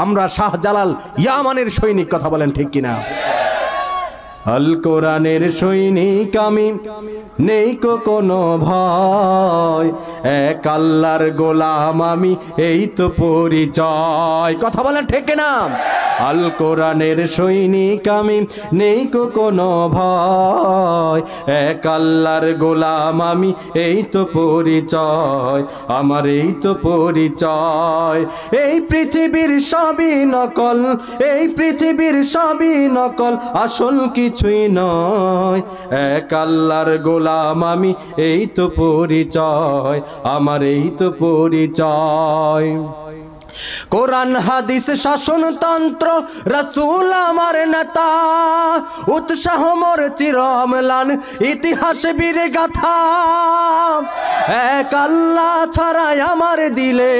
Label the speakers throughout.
Speaker 1: আমরা শাহজালাল ইয়ামানের সৈনিক, কথা বলেন ঠিক কিনা? আল কোরআনের সৈনিক আমি, নেই কোনো ভয়, এক আল্লাহর গোলাম আমি, এই তো পরিচয়, কথা বলেন ঠিক কিনা? আল কোরআনের সৈনিক আমি, নেই কোনো ভয়, এক আল্লাহর গোলাম আমি, এই তো পরিচয়, আমার এই তো পরিচয়। এই পৃথিবীর সবই নকল, এই পৃথিবীর সবই নকল, আসল কিছুই নয়, এক আল্লাহর গোলাম আমি, এই তো পরিচয়, আমার এই তো পরিচয়। কোরআন হাদিস শাসনতন্ত্র রাসূল আমার নেতা, উৎসাহ মোর চির অম্লান ইতিহাস বীর গাথা, এক আল্লাহ ছাড়াই আমার দিলে,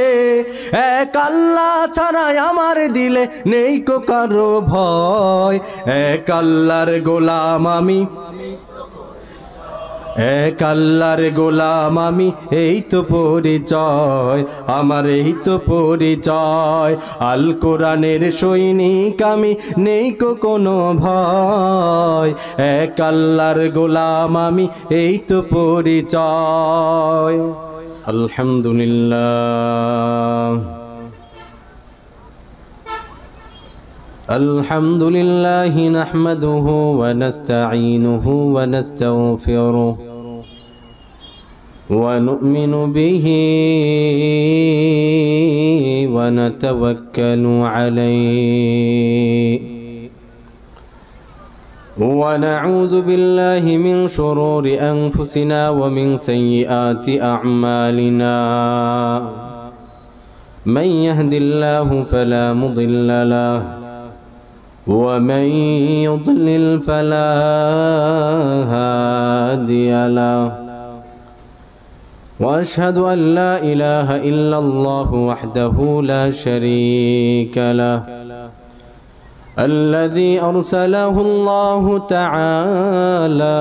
Speaker 1: এক আল্লাহ ছাড়াই আমার দিলে নেই কো কারো ভয়, এক আল্লাহর গোলাম আমি, এক আল্লাহর গোলাম আমি, এই তো পরিচয়, আমার এই তো পরিচয়। আল কোরআনের সৈনিক আমি, নেই কোনো ভয়, এক আল্লাহর গোলাম আমি, এই তো পরিচয়। আলহামদুলিল্লাহ, الحمد لله نحمده ونستعينه ونستغفره ونؤمن به ونتوكل عليه ونعوذ بالله من شرور أنفسنا ومن سيئات أعمالنا من يهد الله فلا مضل له ومن يضلل فلا هادي له وأشهد أن لا إله إلا الله وحده لا شريك له الذي أرسله الله تعالى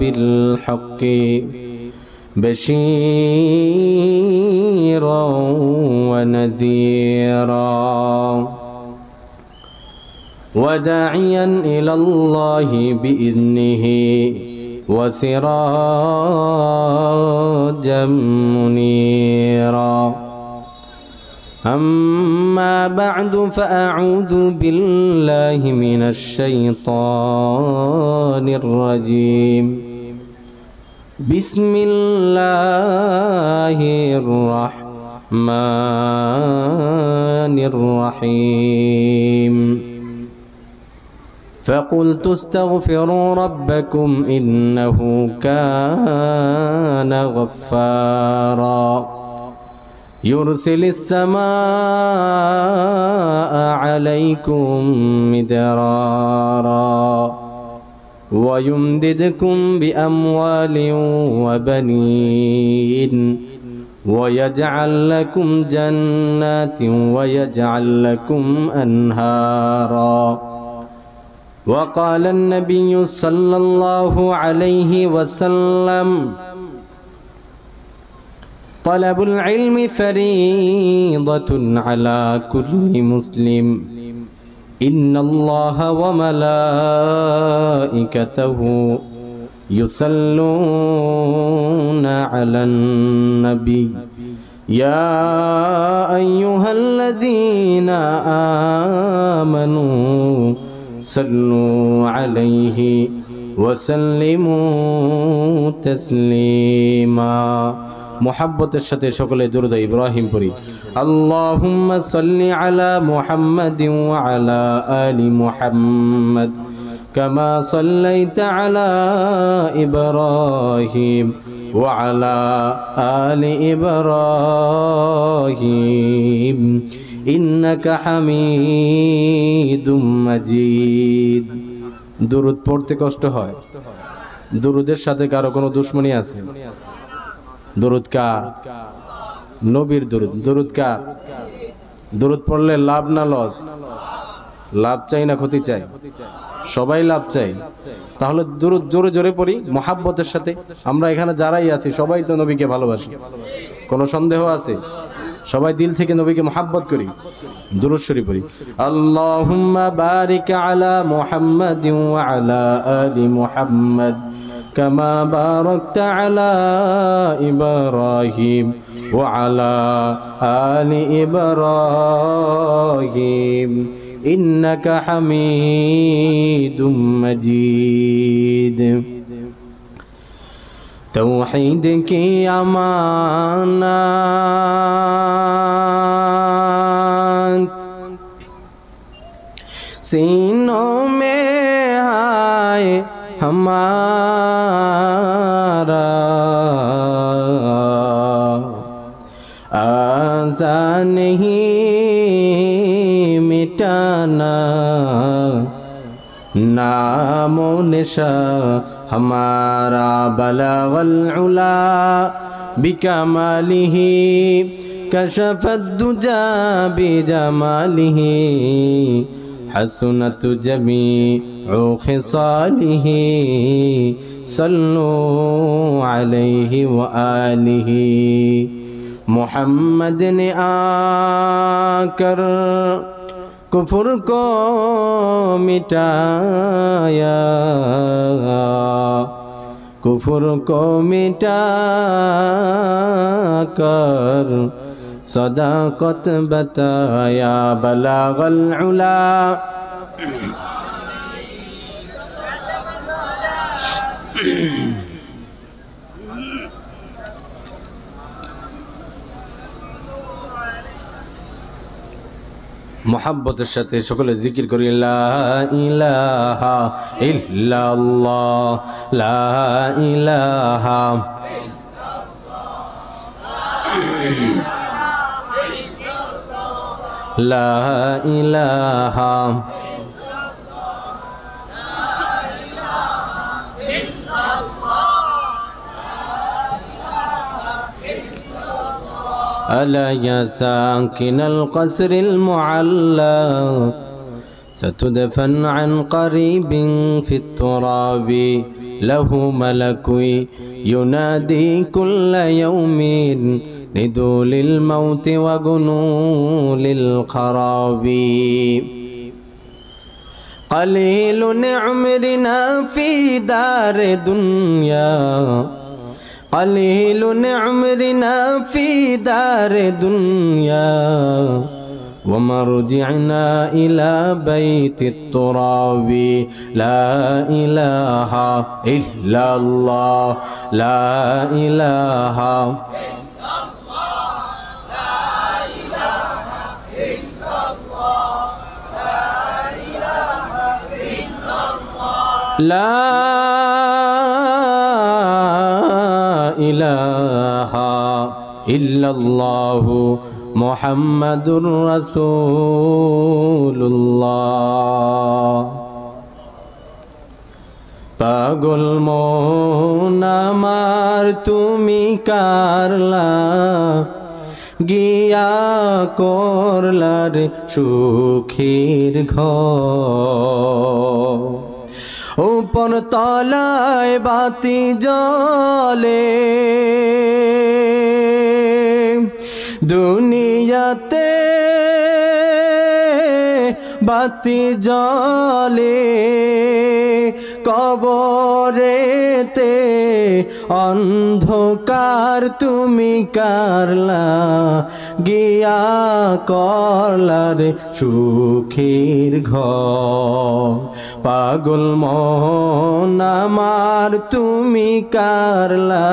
Speaker 1: بالحق بشيرا ونذيرا وداعيا إلى الله بإذنه وسراجا منيرا أما بعد فأعوذ بالله من الشيطان الرجيم بسم الله الرحمن الرحيم فقلت استغفروا ربكم إنه كان غفارا يرسل السماء عليكم مدرارا ويمددكم بأموال وبنين ويجعل لكم جنات ويجعل لكم أنهارا وقال النبي صلى الله عليه وسلم طلب العلم فريضة على كل مسلم إن الله وملائكته يصلون على النبي يا أيها الذين آمنوا صلوا عليه وسلموا تسليما محبت الشتى شكل درود إبراهيم بري اللهم صل على محمد وعلى آل محمد كما صليت على إبراهيم وعلى آل إبراهيم إنك حميد مجيد درود পড়তে কষ্ট হয় দুরুদের সাথে কারো কোনো দুশমনি আছে দুরুদ কার নবীর দুরুদ দুরুদ কার দুরুদ পড়লে লাভ না লস লাভ চাই না ক্ষতি চাই সবাই লাভ চাই তাহলে দুরুদ জোরে জোরে পড়ি মোহাব্বতের সাথে আমরা এখানে যারাই আছি সবাই তো নবীকে ভালোবাসি কোনো সন্দেহ আছে সবাই দিল থেকে নবীকে মুহাব্বত করি, দুরূদ শরীফ পড়ি। আল্লাহুম্মা বারিক আলা মুহাম্মাদিন ওয়া আলা আলি মুহাম্মাদ কামা বারাকতা আলা ইব্রাহিম ওয়া আলা আলি ইব্রাহিম ইন্নাকা হামিদুম মাজিদ। तौहीद की अमानत सीनों में आए हमारा, आज़ा नहीं मिटाना, नामो निशा हमारा बलागल उला बिकमालिही कशफत दुजा बिजमालिही हसनत जमीउ खिसालिही सल्लु अलैहि व आलिही। मुहम्मद ने आकर कुफर को मिटाया, कुफर को मिटा कर सदाकत बताया, बलागल उला मोहब्बतेर साथे सकले जिकिर करी ला इलाहा इल्लाल्लाह, ला इलाहा ला इलाहा अला या साकिन القصر المعلى ستدفن عن قريب في التراب له ملك ينادي كل يوم لدول الموت وجنول الخراب. قليل عمرنا في دار دنيا، قليل عمرنا في دار دنيا ومرجعنا إلى بيت التراب. لا إله إلا الله، لا إله لا إله إلا الله محمد رسول الله. পাগল মন আমার তুমি কারলা, গিয়া করলার সুখের ঘর। উপর তলায় বাতি জ্বলে, দুনিয়াতে বাতি জ্বলে, কবরেতে অন্ধকার তুমি কারলা, গিয়া করলার সুখের ঘর। পাগল মন আমার তুমি কারলা,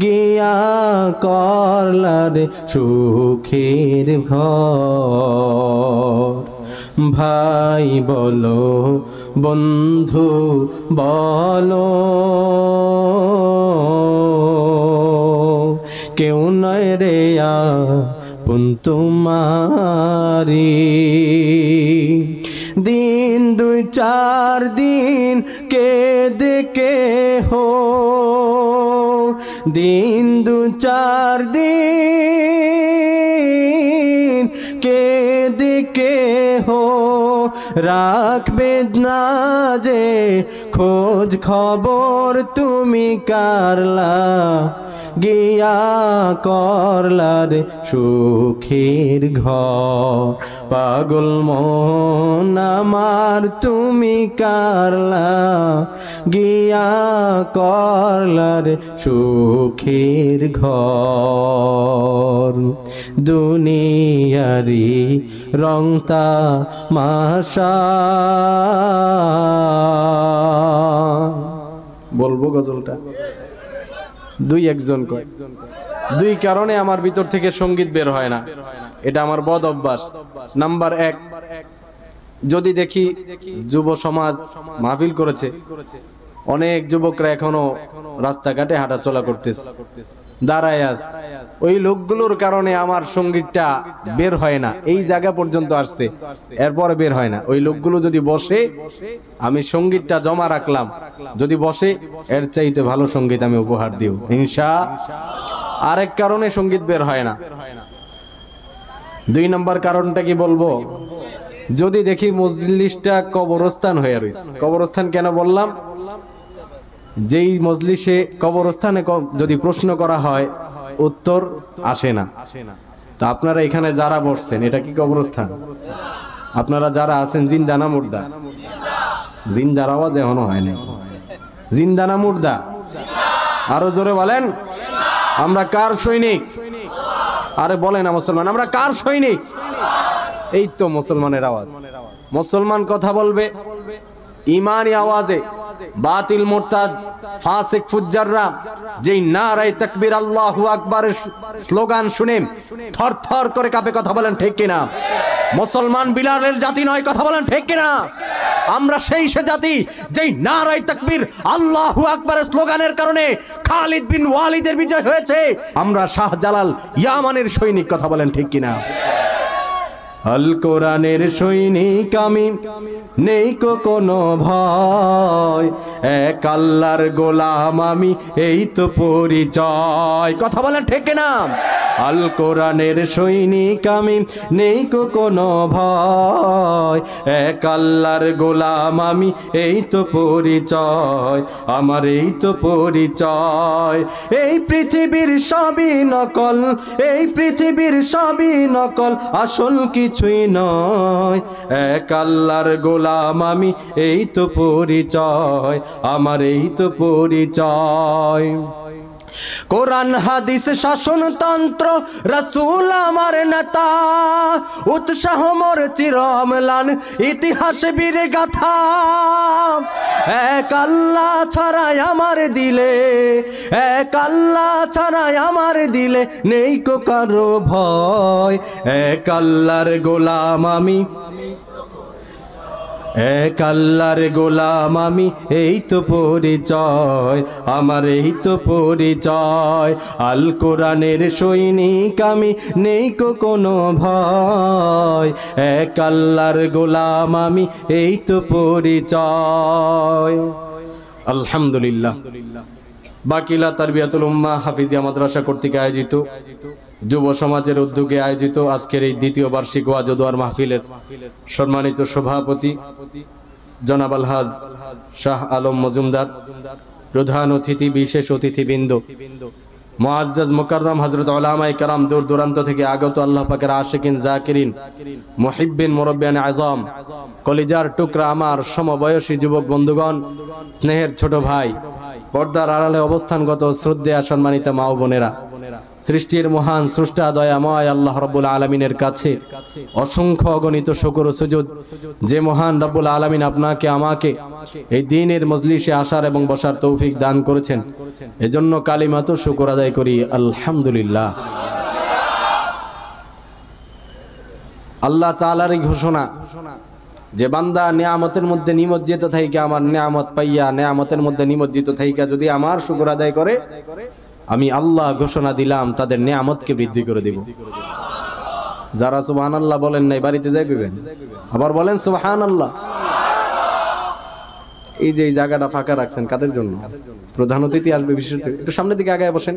Speaker 1: গিয়া করলার সুখের ঘর। ভাই বলো বন্ধু বলো, কেউ নয় রে আপন তোমারি। দিন দুই চার দিন কেঁদে কেহ, দিন দু চার দিন কেঁদে কেহ, রাখবে না যে খোঁজ খবর তুমি কারলা, গিয়া করলার সুখের ঘর পাগল মন আমার তুমি কারলা গিয়া করলার সুখের ঘর দুনিয়ারি রংতা মাশা বলবো গজলটা দুই একজন কয় দুই কারণে আমার ভিতর থেকে সঙ্গীত বের হয় না, এটা আমার বদ অভ্যাস। নাম্বার এক, যদি দেখি যুব সমাজ মাহফিল করেছে, অনেক যুবকরা এখনো রাস্তাঘাটে হাঁটা চলা করতেছে, দাঁড়ায় আছে, ওই লোকগুলোর কারণে আমার সঙ্গীতটা বের হয় না, এই জায়গা পর্যন্ত আসছে, এরপরে বের হয় না। ওই লোকগুলো যদি বসে, আমি সঙ্গীতটা জমা রাখলাম, যদি বসে এর চাইতে ভালো সঙ্গীত আমি উপহার দিব ইনশাআল্লাহ। আরেক কারণে সঙ্গীত বের হয় না। দুই নম্বর কারণটা কি বলবো, যদি দেখি মজলিসটা কবরস্থান হয়ে রয়েছে। কবরস্থান কেন বললাম, যেই মজলিসে কবরস্থানে যদি প্রশ্ন করা হয় উত্তর আসে না, তো আপনারা এখানে যারা বসছেন এটা কি কবরস্থান? আপনারা যারা আছেন জিন্দা না মুর্দা? জিন্দার আওয়াজ এখনো হয়নি, জিন্দা না মুর্দা? আরো জোরে বলেন, আমরা কার সৈনিক? আরে বলেন না মুসলমান, আমরা কার সৈনিক? এই তো মুসলমানের আওয়াজ। মুসলমান কথা বলবে ইমানি আওয়াজে, বাতিল মুরতাদ ফাসিক ফুজ্জাররা যেই নারায়ে তাকবীর আল্লাহু আকবারের স্লোগান শুনে থরথর করে কাঁপে, কথা বলেন ঠিক কিনা? মুসলমান বিলালের জাতি নয়, কথা বলেন ঠিক কিনা? আমরা সেই সে জাতি যেই নারায়ে তাকবীর আল্লাহু আকবারের স্লোগানের কারণে খালিদ বিন ওয়ালিদের বিজয় হয়েছে। আমরা শাহজালাল ইয়ামানের সৈনিক, কথা বলেন ঠিক কিনা? আল কোরআনের সৈনিক আমি, নেই কোনো ভয়, এক আল্লাহর গোলাম আমি, এই তো পরিচয়, কথা বলেন ঠিক কিনা? আল কোরআনের সৈনিক আমি, নেই কোনো ভয়, এক আল্লাহর গোলাম আমি, এই তো পরিচয় আমার, এই তো পরিচয়। এই পৃথিবীর সবই নকল, এই পৃথিবীর সবই নকল, আসল কিছুই নয়, এক আল্লাহর গোলাম আমি, এই তো পরিচয় আমার, এই তো পরিচয়। কোরআন হাদিস শাসনতন্ত্র রাসূল আমার নেতা, উৎসাহ মোর চিরম্লান ইতিহাস বীর গাথা, এক আল্লাহ ছাড়াই আমার দিলে, এক আল্লাহ ছাড়াই আমার দিলে নেই কো কারো ভয়, এক আল্লাহর গোলাম আমি, এক আল্লাহর গোলাম আমি, এই তো পরিচয় আমার, এই তো পরিচয়। আল কোরআনের সৈনিক আমি, নেই কোনো ভয়, এক আল্লাহর গোলাম আমি, এই তো পরিচয়। আলহামদুলিল্লাহ। বাকিলা তারবিয়াতুল উম্মাহ হাফিজিয়া মাদ্রাসা কর্তৃক আয়োজিত, যুব সমাজের উদ্যোগে আয়োজিত আজকের এই দ্বিতীয় বার্ষিক ওয়াজ ও দোয়ার মাহফিলের সম্মানিত সভাপতি জনাব আলহাজ শাহ আলম মজুমদার, প্রধান অতিথি বিশেষ অতিথিবৃন্দ, মুআজ্জাজ মুকাররম হযরত উলামায়ে কেরাম, দূর দূরান্ত থেকে আগত আল্লাহ পাকের আশিকিন জাকিরিন মুহিব্বিন মুরব্বিয়ান আযম, কলিজার টুকরা আমার সমবয়সী যুবক বন্ধুগণ, স্নেহের ছোট ভাই, পর্দার আড়ালে অবস্থানগত শ্রদ্ধেয় সম্মানিত মা ও বোনেরা, সৃষ্টির মহান স্রষ্টা দয়াময় আল্লাহ রাব্বুল আলামিনের কাছে অসংখ্য অগণিত শুকর ও সুজুদ, যে মহান রাব্বুল আলামিন আপনাকে আমাকে এই দ্বীনের মজলিসে আসার এবং বসার তৌফিক দান করেছেন, এজন্য কালিমাত শুকর আদায় করি আলহামদুলিল্লাহ। আল্লাহ তাআলার এই ঘোষণা যে বান্দা নিয়ামতের মধ্যে নিমজ্জিত থাইকা, আমার নিয়ামত পাইয়া নিয়ামতের মধ্যে নিমজ্জিত থাইকা যদি আমার শুকর আদায় করে, আমি আল্লাহ ঘোষণা দিলাম তাদের নিয়ামতকে বৃদ্ধি করে দিব। যারা সুবহানাল্লাহ বলেন নাই বাড়িতে যাই কইবেন, আবার বলেন সুবহানাল্লাহ। এই যে এই জায়গাটা ফাঁকা রাখছেন কাদের জন্য? প্রধান অতিথি আসবে, বিশেষ একটু সামনের দিকে আগায় বসেন।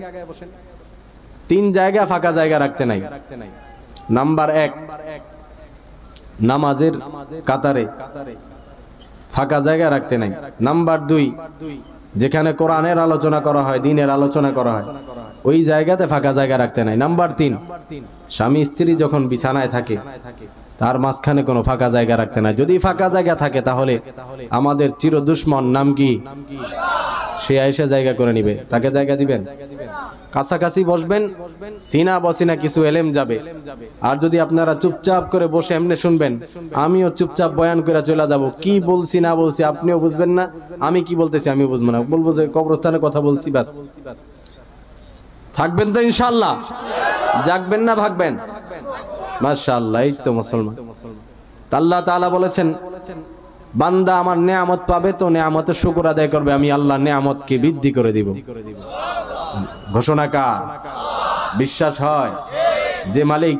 Speaker 1: 3 জায়গা ফাঁকা জায়গা রাখতে নাই। নাম্বার 1, নামাজের কাতারে ফাঁকা জায়গা রাখতে নাই। নাম্বার 2, যেখানে কোরআনের আলোচনা করা হয়, দ্বীনের আলোচনা করা হয়, ওই জায়গাতে ফাঁকা জায়গা রাখতে নাই। নাম্বার 3, স্বামী স্ত্রী যখন বিছানায় থাকে তার মাঝখানে কোনো ফাঁকা জায়গা রাখতে নাই। যদি ফাঁকা জায়গা থাকে তাহলে আমাদের চির দুশ্মন নাম কি, সে আইসা জায়গা করে নিবে। তাকে জায়গা দিবেন? কাছাকাছি বসবেন, সিনা বসিনা কিছু এলেম যাবে। আর যদি আপনারা চুপচাপ করে বসে এমনি শুনবেন, আমিও চুপচাপ বয়ান করে চলে যাব, কি বলছি না বলছি আপনিও বুঝবেন না, আমি কি বলতেছি আমিও বুঝবো না, বলবো যে কবরস্থানে কথা বলছি বাস। থাকবেন তো ইনশাআল্লাহ? জাগবেন না ভাগবেন? মাশাআল্লাহ, এই তো মুসলমান। আল্লাহ তাআলা বলেছেন, বান্দা আমার নেয়ামত পাবে তো নেয়ামতের শুকর আদায় করবে, আমি আল্লাহ নেয়ামতকে বৃদ্ধি করে দিব। ঘোষণা কার? বিশ্বাস হয় যে মালিক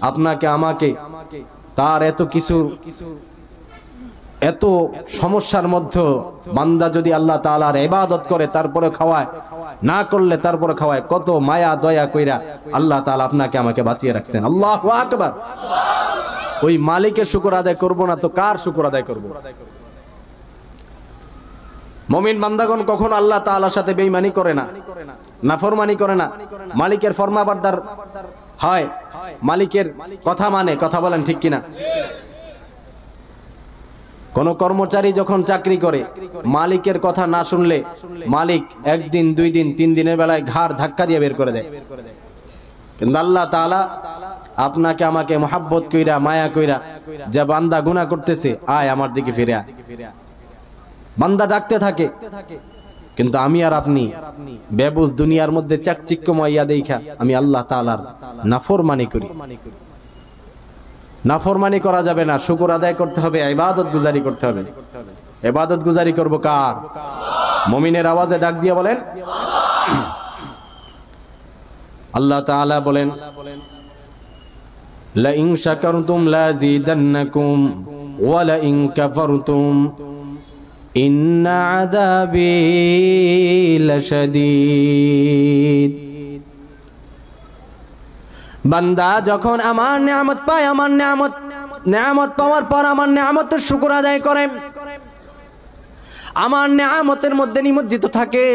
Speaker 1: আপনাকে আমাকে তার এত কিছু এত সমস্যার মধ্যে বান্দা যদি আল্লাহ তাআলার ইবাদত করে তারপরে খাওয়ায়, না করলে তারপরে খাওয়ায়, কত মায়া দয়া কইরা আল্লাহ তাআলা আপনাকে আমাকে বাঁচিয়ে রাখছেন। আল্লাহু আকবার। ওই মালিকের শুকর আদায় করব না তো কার শুকর আদায় করব? মুমিন বান্দাগণ কখনো আল্লাহ তাআলার সাথে বেঈমানি করে না, নাফরমানি করে না, মালিকের ফরমাবরদার হয়, মালিকের কথা মানে। কথা বলেন ঠিক কিনা? কোন কর্মচারী যখন চাকরি করে মালিকের কথা না শুনলে মালিক একদিন, 2 দিন, 3 দিনের বেলায় ঘাড় ধাক্কা দিয়ে বের করে দেয়। কিন্তু আল্লাহ তাআলা আপনাকে আমাকে মহাব্বত কইরা মায়া কইরা, যে বান্দা গুনাহ করতেছে আয় আমার দিকে ফিরে আয়, বান্দা ডাকতে থাকে। কিন্তু আমি আর আপনি বেবুজ দুনিয়ার মধ্যে চাকচিক্যময় ইয়া দেখা আমি আল্লাহ তাআলার নাফরমানি করি। নাফরমানি করা যাবে না, শুকর আদায় করতে হবে, ইবাদত গুজারি করতে হবে। ইবাদত গুজারি করব কার? মুমিনের আওয়াজে ডাক দিয়ে বলেন। আল্লাহ তাআলা বলেন, লা ইন শাকারতুম লাযিদান্নাকুম ওয়া লা ইন কাফারতুম ইন্না আযাবি লাশাদীদ। বান্দা যখন আমার নিয়ামত পায়, আমার নিয়ামত পাওয়ার পর আমার নিয়ামতের শুকর আদায় করে, আমার নিয়ামতের মধ্যে নিমজ্জিত থাকে,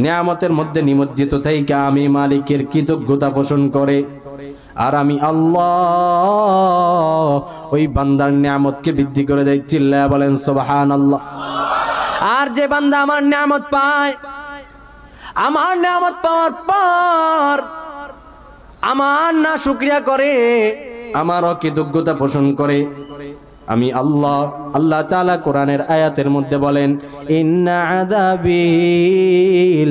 Speaker 1: নিয়ামতের মধ্যে নিমজ্জিত থেকে আমি মালিকের কৃতজ্ঞতা পোষণ করে, আর আমি আল্লাহ ওই বান্দার নিয়ামতকে বৃদ্ধি করে দেই। চিল্লায়া বলেন সুবহানাল্লাহ। আর যে বান্দা আমার নিয়ামত পায়, আমার নিয়ামত পাওয়ার পর আমার না শুকরিয়া করে, আমার অকৃতজ্ঞতা পোষণ করে, আমি আল্লাহ তাআলা কোরআনের আয়াতের মধ্যে বলেন, ইন্না আযাবি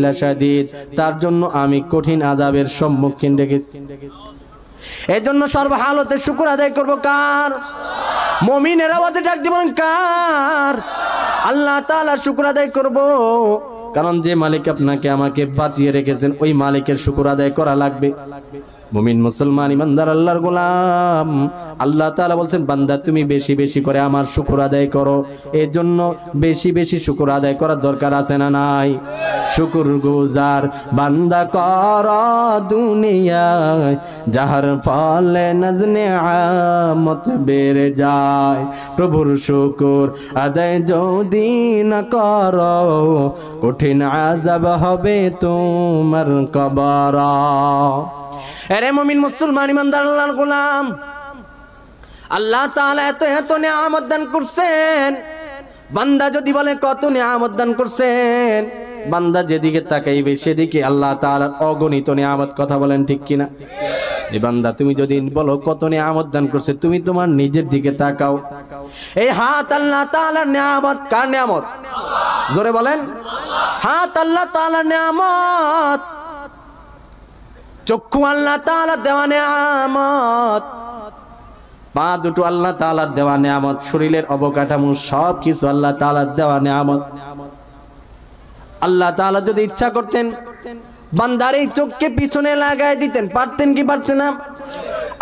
Speaker 1: লাশাদীদ, তার জন্য আমি কঠিন আযাবের সম্মুখীন রেখেছি। এজন্য সর্বহালতে শুকর আদায় করব কার? মুমিনের আওয়াজে ডাক দিবেন কার? আল্লাহ তাআলার শুকর আদায় করব। কারণ যে মালিক আপনাকে আমাকে বাঁচিয়ে রেখেছেন ওই মালিকের শুকর আদায় করা লাগবে। মুমিন মুসলমান ইমানদার আল্লাহর গোলাম, আল্লাহ তাআলা বলছেন, বান্দা তুমি বেশি বেশি করে আমার শুকর আদায় করো। এর জন্য বেশি বেশি শুকর আদায় করার দরকার আছে না নাই? শুকর গুজার বান্দা কর দুনিয়ায়, যাহার ফলে নজনে আমত বেড়ে যায়। প্রভুর শুকর আদায় যদি না করো, কঠিন আযাব হবে তোমার কবরা। আরে মুমিন মুসলমান ইমানদার আল্লাহর গোলাম, আল্লাহ তাআলা এত এত নিয়ামত দান করছেন। বান্দা যদি বলে কত নিয়ামত দান করছেন, বান্দা যেদিকে তাকাইবে সেদিকে আল্লাহ তাআলার অগণিত নিয়ামত। কথা বলেন ঠিক কিনা? এই বান্দা তুমি যদি বলো কত নিয়ামত দান করছে, তুমি তোমার নিজের দিকে তাকাও। এই হাত আল্লাহ তাআলার নিয়ামত। কার নিয়ামত? জোরে বলেন। হাত আল্লাহ তাআলার নিয়ামত, চক্ষু আল্লাহ তাআলার দেওয়া নিয়ামত, পা দুটো আল্লাহ তাআলার দেওয়া নিয়ামত, শরীরের অবকাঠামো সব কিছু আল্লাহ তাআলার দেওয়া নিয়ামত। আল্লাহ তাআলা যদি ইচ্ছা করতেন বান্দার এই চোখকে পিছনে লাগাই দিতেন, পারতেন কি পারতেন না?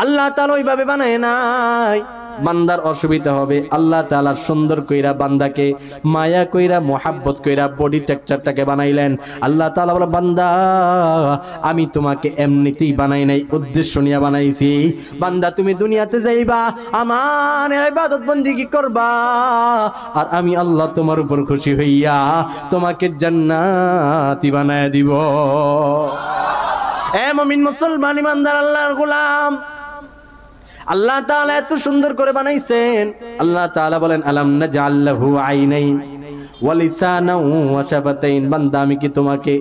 Speaker 1: আল্লাহ তাআলা ওইভাবে বানায় নাই। বান্দার অসুবিধা হবে, আল্লাহ তাআলা সুন্দর কইরা বান্দাকে মায়া কইরা মোহাব্বত কইরা বডি টেক্সচারটাকে বানাইলেন। আল্লাহ তাআলা বলে, বান্দা আমি তোমাকে এমনিতেই বানাই নাই, উদ্দেশ্য নিয়ে বানাইছি। বান্দা তুমি দুনিয়াতে যাইবা, আমার ইবাদত বন্দেগী করবা, আর আমি আল্লাহ তোমার উপর খুশি হইয়া তোমাকে জান্নাতি বানায় দিব।
Speaker 2: এ মুমিন মুসলমান ইমানদার আল্লাহর গোলাম, আল্লাহ তাআলা এত সুন্দর করে বানাইছেন। আল্লাহ তাআলা বলেন আলাম নাজআল লাহু আইনাইন ওয়া লিসানান ওয়া শাফাতাইন। বান্দা আমি কি তোমাকে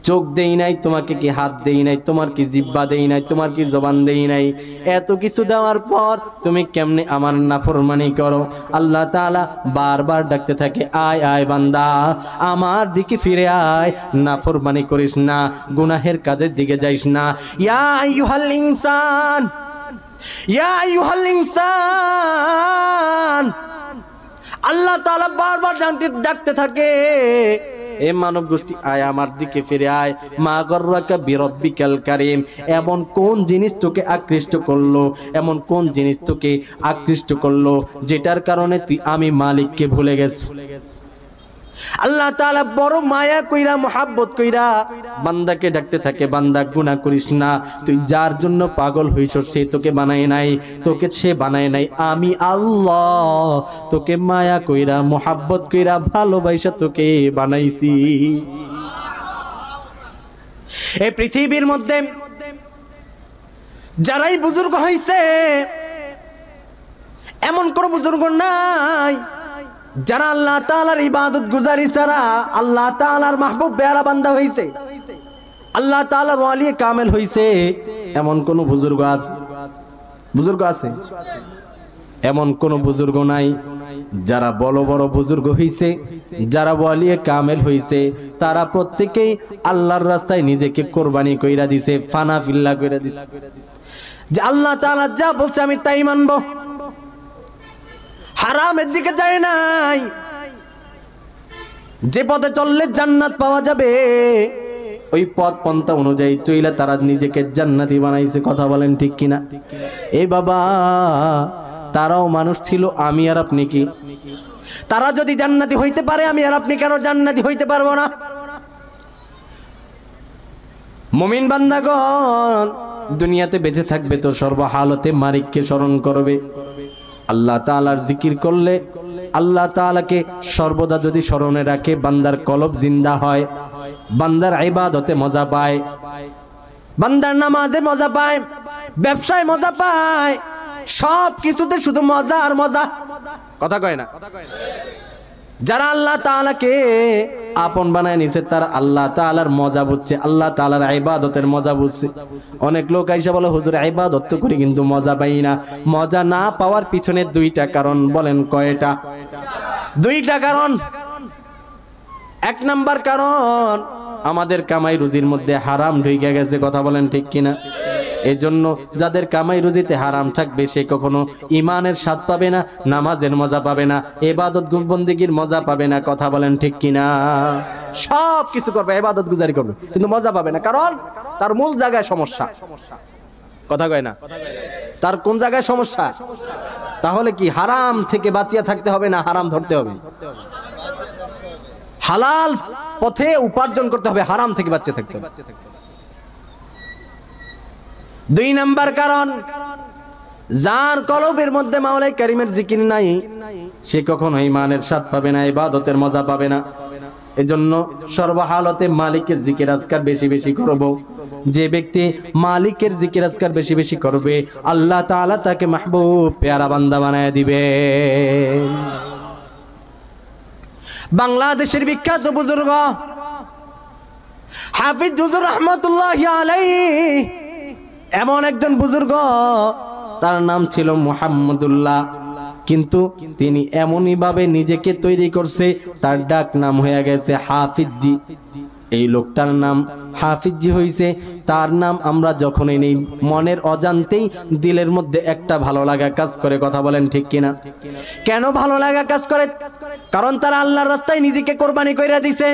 Speaker 2: চোখ দেই নাই? তোমাকে কি হাত দেই নাই? তোমার কি জিহ্বা দেই নাই? তোমার কি জবান দেই নাই? এত কিছু দেওয়ার পর তুমি কেমনে আমার নাফরমানি করো? আল্লাহ তাআলা বারবার ডাকতে থাকে, আয় আয় বান্দা, আমার দিকে ফিরে আয়, নাফরমানি করিস না, গুনাহের কাজের দিকে যাইস না। ইয়া আইয়ুহাল ইনসান, ইয়া আইয়ুহাল ইনসান, আল্লাহ তাআলা বারবার ডাকতে থাকে, এ মানব গোষ্ঠী আয় আমার দিকে ফিরে আয়। মা গর্রাকা বিরব্বিকাল কারীম। এমন কোন জিনিস তোকে আকৃষ্ট করলো, এমন কোন জিনিস তোকে আকৃষ্ট করলো যেটার কারণে তুই আমি মালিককে ভুলে গেছিস? আল্লাহ তাআলা বড় মায়া কইরা মোহাব্বত কইরা বান্দাকে ডাকতে থাকে, বান্দা গুনাহ করিস না, তুই যার জন্য পাগল হইছ সে তোকে বানায় নাই, তোকে সে বানায় নাই, আমি আল্লাহ তোকে মায়া কইরা মোহাব্বত কইরা ভালোবাসা তোকে বানাইছি। এই পৃথিবীর মধ্যে যারাই বুজুর্গ হইছে এমন কোন বুজুর্গ নাই যারা আল্লাহ তাআলার ইবাদত গুজারি ছাড়া আল্লাহ তাআলার মাহবুব পেয়ারা বান্দা হইছে, আল্লাহ তাআলার ওয়ালি কামেল হইছে। এমন কোন বুজুর্গ আছে? বুজুর্গ আছে? এমন কোন বুজুর্গ নাই। যারা বড় বড় বুজুর্গ হইছে, যারা ওয়ালি কামেল হইছে, তারা প্রত্যেকেই আল্লাহর রাস্তায় নিজেকে কোরবানি কইরা দিছে, ফানা ফিল্লা কইরা দিছে, যে আল্লাহ তাআলা যা বলছে আমি তাই মানবো, হারামের দিকে যায় নাই। যে পথে চললে জান্নাত পাওয়া যাবে ওই পথ পন্থা অনুযায়ী চইলা তারা নিজেকে জান্নাতি বানাইছে। কথা বলেন ঠিক কিনা? এই বাবা, তারাও মানুষ ছিল, আমি আর আপনি কি? তারা যদি জান্নাতি হইতে পারে, আমি আর আপনি কেন জান্নাতি হইতে পারবো না? মুমিন বান্দাগণ দুনিয়াতে বেঁচে থাকবে তো সর্বহালতে মালিককে স্মরণ করবে। আল্লাহ তাআলার জিকির করলে, আল্লাহ তাআলাকে সর্বদা যদি স্মরণে রাখে, বান্দার কলব জিন্দা হয়, বান্দার ইবাদতে মজা পায়, বান্দার নামাজে মজা পায়, ব্যবসায় মজা পায়, সব কিছুতে শুধু মজা আর মজা। কথা কয় না? যারা আল্লাহ তাআলাকে আপন বানায় নিছে তারা আল্লাহ তাআলার মজা বুঝছে, আল্লাহ তাআলার ইবাদতের মজা বুঝছে। অনেক লোক আইসা বলে হুজুর ইবাদত তো করি কিন্তু মজা পাই না। মজা না পাওয়ার পিছনে দুইটা কারণ। বলেন কয়টা? দুইটা কারণ। এক নাম্বার কারণ, আমাদের কামাই রুজির মধ্যে হারাম ঢুকে গেছে। কথা বলেন ঠিক কিনা? এই জন্য যাদের কামাই রুজিতে হারাম থাকবে সে কখনো ইমানের স্বাদ পাবে না, নামাজের মজা পাবে না, ইবাদত বন্দেগীর মজা পাবে না। কথা বলেন ঠিক কিনা? সব কিছু করবে, ইবাদত গুজারি করবে, কিন্তু মজা পাবে না, কারণ তার মূল জায়গায় সমস্যা। কথা কয় না? তার কোন জায়গায় সমস্যা? তাহলে কি হারাম থেকে বাঁচিয়ে থাকতে হবে না হারাম ধরতে হবে? হালাল পথে উপার্জন করতে হবে, হারাম থেকে বাঁচিয়ে থাকতে হবে। দুই নাম্বার কারণ, যার কলবের মধ্যে মাওলাই কারীমের জিকির নাই সে কখনো ঈমানের স্বাদ পাবে না, ইবাদতের মজা পাবে না। এজন্য সর্বহালতে মালিকের জিকির আজকার বেশি বেশি করব। যে ব্যক্তি মালিকের জিকির আজকার বেশি বেশি করবে আল্লাহ তাআলা তাকে মাহবুব পেয়ারা বান্দা বানায় দিবে। বাংলাদেশের বিখ্যাত বুজুর্গ হাফিজ হুজুর রহমাতুল্লাহি আলাইহি, এমন একজন বুজুর্গ, তার নাম ছিল মুহাম্মদুল্লাহ। কিন্তু তিনি এমনই ভাবে নিজেকে তৈরি করছে, তার ডাক নাম হয়ে গেছে হাফিজি। এই লোকটার নাম হাফিজি হইছে। তার নাম আমরা যখনই নেই মনের অজান্তেই দিলের মধ্যে একটা ভালো লাগা কাজ করে। কথা বলেন ঠিক কিনা? কেন ভালো লাগা কাজ করে? কারণ তারা আল্লাহর রাস্তায় নিজেকে কোরবানি কইরা দিছে।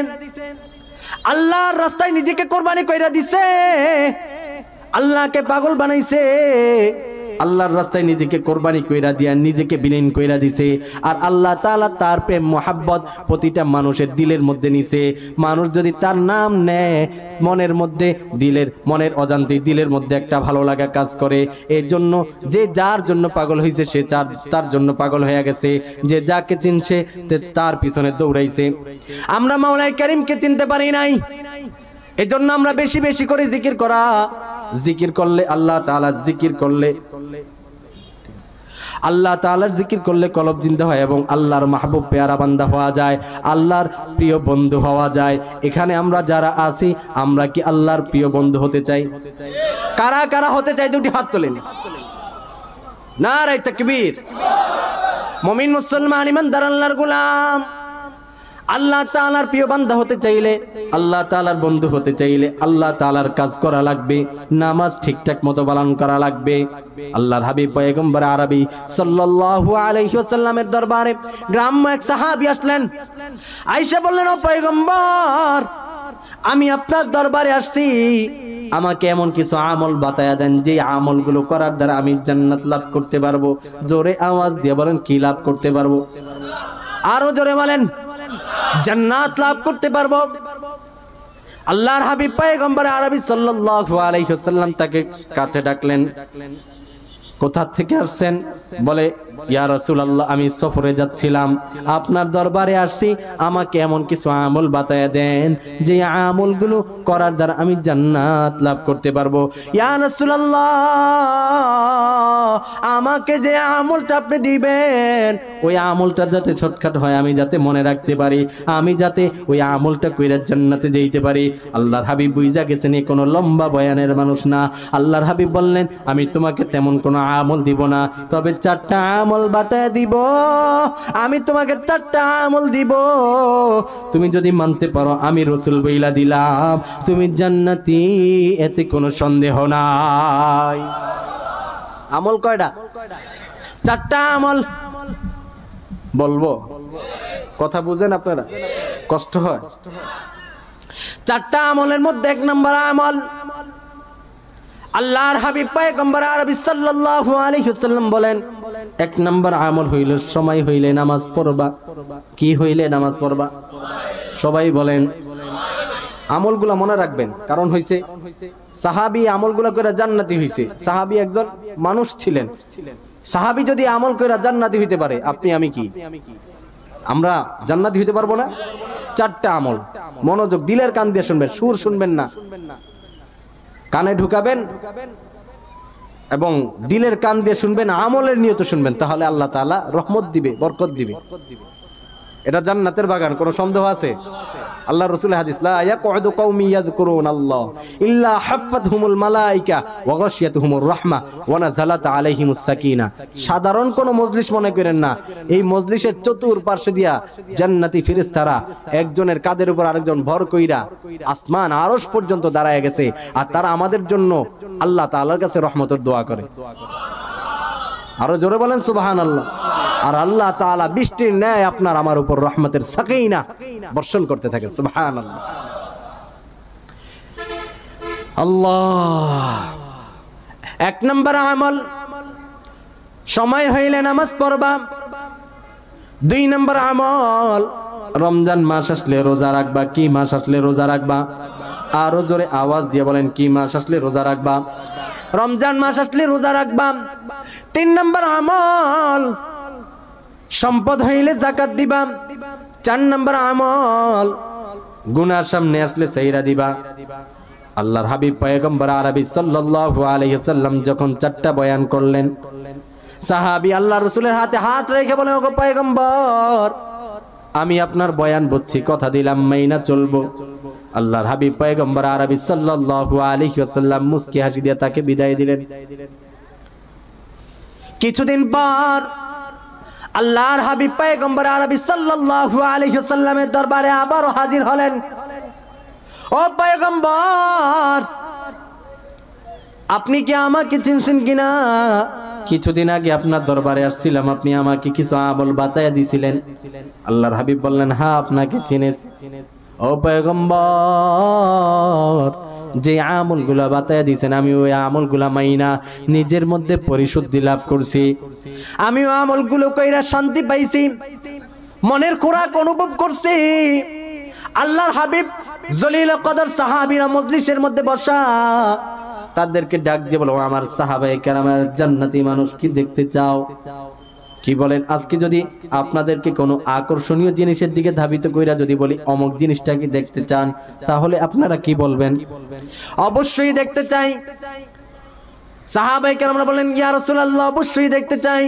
Speaker 2: আল্লাহর রাস্তায় নিজেকে কোরবানি কইরা দিছে, আল্লাহকে পাগল বানাইছে, আল্লাহর রাস্তায় নিজেকে কোরবানি কইরা দিয়া নিজেকে বিলীন কইরা দিছে। আর আল্লাহ তাআলা তার প্রেম মোহাব্বত প্রতিটা মানুষের দিলের মধ্যে নিছে। মানুষ যদি তার নাম নেয় মনের মধ্যে, মনের অজান্তেই দিলের মধ্যে একটা ভালো লাগা কাজ করে। এর জন্য যে যার জন্য পাগল হইছে সে তার জন্য পাগল হয়ে গেছে, যে যাকে চিনছে তার পিছনে দৌড়াইছে। আমরা মাওলাই কারীমকে চিনতে পারি নাই, এজন্য আমরা বেশি বেশি করে জিকির করা, জিকির করলে আল্লাহ তাআলা, জিকির করলে আল্লাহ তাআলার জিকির করলে কলব জিন্দা হয় এবং আল্লাহর মাহবুব পেয়ারা বান্দা হওয়া যায়, আল্লাহর প্রিয় বন্ধু হওয়া যায়। এখানে আমরা যারা আছি, আমরা কি আল্লাহর প্রিয় বন্ধু হতে চাই? কারা কারা হতে চাই দুটি হাত তোলেন। নারে তাকবীর। মুমিন মুসলমান ইমানদার আল্লাহর গোলাম, আল্লাহ তাআলার প্রিয় বান্দা হতে চাইলে, আল্লাহ তাআলার বন্ধু হতে চাইলে আল্লাহ তাআলার কাজ করা লাগবে, নামাজ ঠিকঠাক মতো পালন করা লাগবে। আল্লাহর হাবিব পয়গম্বর আরবি সাল্লাল্লাহু আলাইহি ওয়াসাল্লামের দরবারে গ্রাম্য এক সাহাবী আসলেন। আয়েশা বললেন, ও পয়গম্বর, আমি আপনার দরবারে আসছি, আমাকে এমন কিছু আমল বাতায়া দেন যে আমলগুলো করার দ্বারা আমি জান্নাত লাভ করতে পারবো। জোরে আওয়াজ দিয়ে বলেন, কি লাভ করতে পারবো? আরো জোরে বলেন, জান্নাত লাভ করতে পারবো। আল্লাহর হাবিব পয়গম্বর আরবি সাল্লাল্লাহু আলাইহি ওয়াসাল্লাম তাকে কাছে ডাকলেন। কোথা থেকে আসছেন? বলে, ইয়া রাসূলুল্লাহ, আমি সফরে যাচ্ছিলাম, আপনার দরবারে আসছি, আমাকে এমন কিছু আমল বাতায়া দেন যে আমলগুলো করার দ্বারা আমি জান্নাত লাভ করতে পারবো। ইয়া রাসূলুল্লাহ, আমাকে যে আমলটা আপনি দিবেন, ওই আমলটা যাতে শর্টকাট হয়, আমি যাতে মনে রাখতে পারি, আমি যাতে ওই আমলটা কইরা জান্নাতে যেতে পারি। আল্লাহর হাবিব বুঝা গেছেন এ কোনো লম্বা বয়ানের মানুষ না। আল্লাহর হাবিব বললেন, আমি তোমাকে তেমন কোনো আমল দিব না, তবে 4টা আমল বাতায় দিব। আমি তোমাকে 4টা আমল দিব, তুমি যদি মানতে পারো আমি রাসূল বইলা দিলাম তুমি জান্নাতি, এতে কোনো সন্দেহ নাই। আমল কয়টা? 4টা আমল। বলবো? কথা বুঝেন আপনারা? কষ্ট হয়? 4টা আমলের মধ্যে 1 নম্বর আমল, আল্লাহর হাবিব পয়গম্বর আরবি সাল্লাল্লাহু আলাইহি ওয়াসাল্লাম বলেন, 1 নম্বর আমল হইল সময় হইলে নামাজ পড়বা। কি হইলে নামাজ পড়বা? সবাই বলেন। আমলগুলো মনে রাখবেন, কারণ হইছে সাহাবী আমলগুলো করে জান্নাতি হইছে। সাহাবী একজন মানুষ ছিলেন। সাহাবী যদি আমল করে জান্নাতি হইতে পারে, আপনি আমি কি? আমরা জান্নাতি হইতে পারবো না? 4টা আমল, মনোযোগ, দিলের কান দিয়ে শুনবেন, সুর শুনবেন না, কানে ঢুকাবেন এবং দিলের কান দিয়ে শুনবেন, আমলের নিয়ত শুনবেন, তাহলে আল্লাহ তাআলা রহমত দিবে, বরকত দিবে। এটা জান্নাতের বাগান, কোনো সন্দেহ আছে? আল্লাহ রাসূলের হাদিস, লা ইয়াকুদু কওমি ইয়াযকুরুনাল্লাহ ইল্লা হাফাতহুমুল মালায়েকা ওয়া গাশিয়াতুহুমুর রাহমা ওয়া নাযালাত আলাইহিমুস সাকিনা। সাধারণ কোন মজলিস মনে করেন না, এই মজলিসের চতুর্পার্শ্বে দিয়া জান্নাতি ফেরেশতারা একজনের কাঁধের উপর আরেকজন ভর কইরা আসমান আরশ পর্যন্ত দাঁড়ায় গেছে, আর তারা আমাদের জন্য আল্লাহ তাআলার কাছে রহমতের দোয়া করে। আরো জোরে বলেন সুবহানাল্লাহ। আর আল্লাহ তাআলা বৃষ্টির ন্যায় আপনার আমার উপর রহমতের সাকিনা বর্ষণ করতে থাকে। সুবহানাল্লাহ। আল্লাহ। 1 নম্বর আমল, সময় হইলে নামাজ পড়বা। 2 নম্বর আমল, রমজান মাস আসলে রোজা রাখবা। কি মাস আসলে রোজা রাখবা? আরো জোরে আওয়াজ দিয়ে বলেন, কি মাস আসলে রোজা রাখবা? রমজান মাস আসলে রোজা রাখবা। 3 নম্বর আমল, সম্পদ হইলে যাকাত দিবা। 4 নম্বর আমল, গুনাহ সামনে আসলে সাইরা দিবা। আল্লাহর হাবিব পয়গম্বর আরবি সাল্লাল্লাহু আলাইহি ওয়াসাল্লাম যখন 4টা বয়ান করলেন, সাহাবী আল্লাহর রাসূলের হাতে হাত রেখে বলে, ওগো পয়গম্বর, আমি আপনার বয়ান বুঝছি, কথা দিলাম মাইনা চলবো। আল্লাহর হাবিব পয়গম্বর আরবি সাল্লাল্লাহু আলাইহি ওয়াসাল্লাম মুস্কি হাসি দিয়ে তাকে বিদায় দিলেন। কিছুদিন পর আল্লাহর হাবিব পয়গম্বর আরবি সাল্লাল্লাহু আলাইহি ওয়াসাল্লামের দরবারে আবারো হাজির হলেন। ও পয়গম্বর, আপনি কি আমাকে চিনছেন কিনা? কিছুদিন আগে আপনার দরবারে আসছিলাম, আপনি আমাকে কিছু আমল বাতায়া দিছিলেন। আল্লাহর হাবিব বললেন, হ্যাঁ, আপনাকে চিনেছি। ও পয়গম্বর, যে আমলগুলা বাতায়া দিয়েছেন আমি ওই আমলগুলা মাইনা নিজের মধ্যে পরিশুদ্ধি লাভ করছি। আমি ওই আমলগুলো কইরা শান্তি পাইছি, মনের খোরাক অনুভব করছি। আল্লাহর হাবিব জলিল কদর সাহাবীরা মজলিসের মধ্যে বসা, তাদেরকে ডাক দিয়ে বলো, আমার সাহাবায়ে কেরামের জান্নাতি মানুষ কি দেখতে চাও? কি বলেন? আজকে যদি আপনাদেরকে কোনো আকর্ষণীয় জিনিসের দিকে ধাবিত কইরা যদি বলি অমুক জিনিসটা কি দেখতে চান, তাহলে আপনারা কি বলবেন? অবশ্যই দেখতে চাই। সাহাবায়ে কেরামরা বলেন, ইয়া রাসূলুল্লাহ, অবশ্যই দেখতে চাই।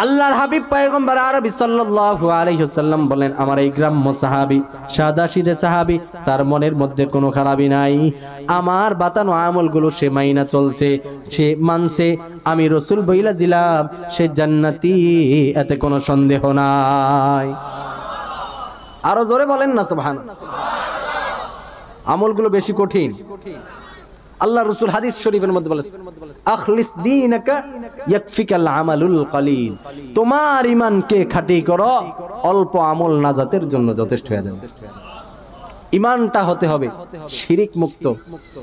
Speaker 2: আল্লাহর হাবিব পয়গম্বর আরবি সাল্লাল্লাহু আলাইহি ওয়াসাল্লাম বলেন, আমার এই গ্রাম্য সাহাবী, সাদাসিধে সাহাবী, তার মনের মধ্যে কোনো খারাপই নাই। আমার বাতানো আমলগুলো সে মাইনা চলছে, সে মানছে। আমি রাসূল বইলা দিলাম সে জান্নাতি, এতে কোনো সন্দেহ নাই। আরো জোরে বলেন না সুবহানাল্লাহ। আমলগুলো বেশি কঠিন। আল্লাহ রাসূল হাদিস শরীফের মধ্যে বলেছেন, আখলিস দীনাকা ইয়াকফিকাল আমালুল কলিল। তোমার ঈমানকে খাঁটি করো, অল্প আমল নাজাতের জন্য যথেষ্ট হয়ে যাবে। ঈমানটা হতে হবে শিরিক মুক্ত,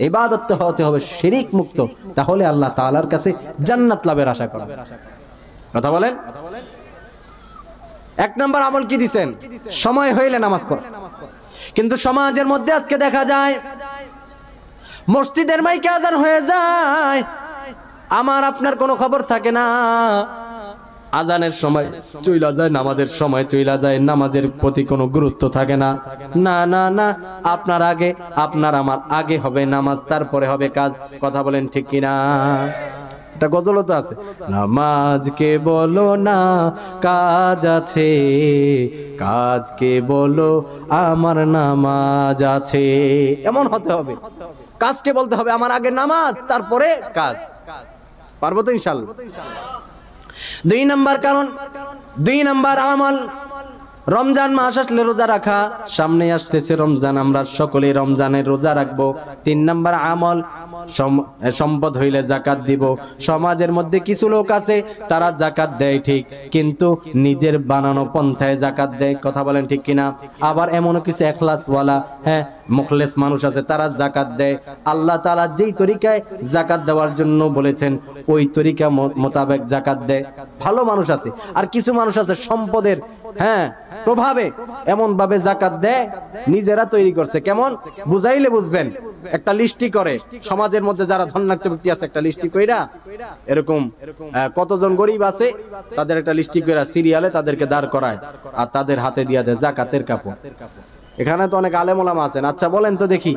Speaker 2: ইবাদতটা হতে হবে শিরিক মুক্ত, তাহলে আল্লাহ তাআলার কাছে জান্নাত লাভের আশা করা। কথা বলেন। এক নাম্বার আমল কি দিবেন? সময় হইলে নামাজ পড়া। কিন্তু সমাজের মধ্যে আজকে দেখা যায় মসজিদের মাইকে আজান হয়ে যায়, আমার আপনার কোনো খবর থাকে না। আজানের সময় চইলা যায়, নামাজের সময় চইলা যায়, নামাজের প্রতি কোনো গুরুত্ব থাকে না। না না না, আপনার আগে, আপনার আমার আগে হবে নামাজ, তারপরে হবে কাজ। কথা বলেন ঠিক কিনা? একটা গজলও তো আছে, নামাজকে বলো না কাজ আছে, কাজকে বলো আমার নামাজ আছে। এমন হতে হবে। কাজকে বলতে হবে আমার আগে নামাজ, তারপরে কাজ। পারবো তো ইনশাআল্লাহ? 2 নাম্বার কারণ, 2 নাম্বার আমল, রমজান মাস আসলে রোজা রাখা। সামনে আসতেছে রমজান, আমরা সকলে রমজানের রোজা রাখবো। 3 নাম্বার আমল, সম্পদ হইলে যাকাত দিব। সমাজের মধ্যে কিছু লোক আছে তারা যাকাত দেয় ঠিক, কিন্তু নিজের বানানো পন্থায় যাকাত দেয়। কথা বলেন ঠিক কিনা? আবার এমনও কিছু এখলাসওয়ালা, হ্যাঁ মুখলেস মানুষ আছে, তারা যাকাত দেয়। আল্লাহ তাআলা যেই তরিকায় যাকাত দেওয়ার জন্য বলেছেন ওই তরিকা মোতাবেক যাকাত দেয়। ভালো মানুষ আছে। আর কিছু মানুষ আছে সম্পদের প্রভাবে এমন ভাবে যাকাত দেয়, নিজেরা তৈরি করছে। কেমন? বুঝাইলে বুঝবেন। একটা লিস্টি করে সমাজের মধ্যে যারা ধনাঢ্য ব্যক্তি আছে, একটা লিস্টি কইরা এরকম কতজন গরিব আছে তাদের একটা লিস্টি কইরা সিরিয়ালে তাদেরকে দাঁড় করায়, আর তাদের হাতে দিয়া দেয় যাকাতের কাপড়। এখানে তো অনেক আলেম ওলামা আছেন। আচ্ছা বলেন তো দেখি,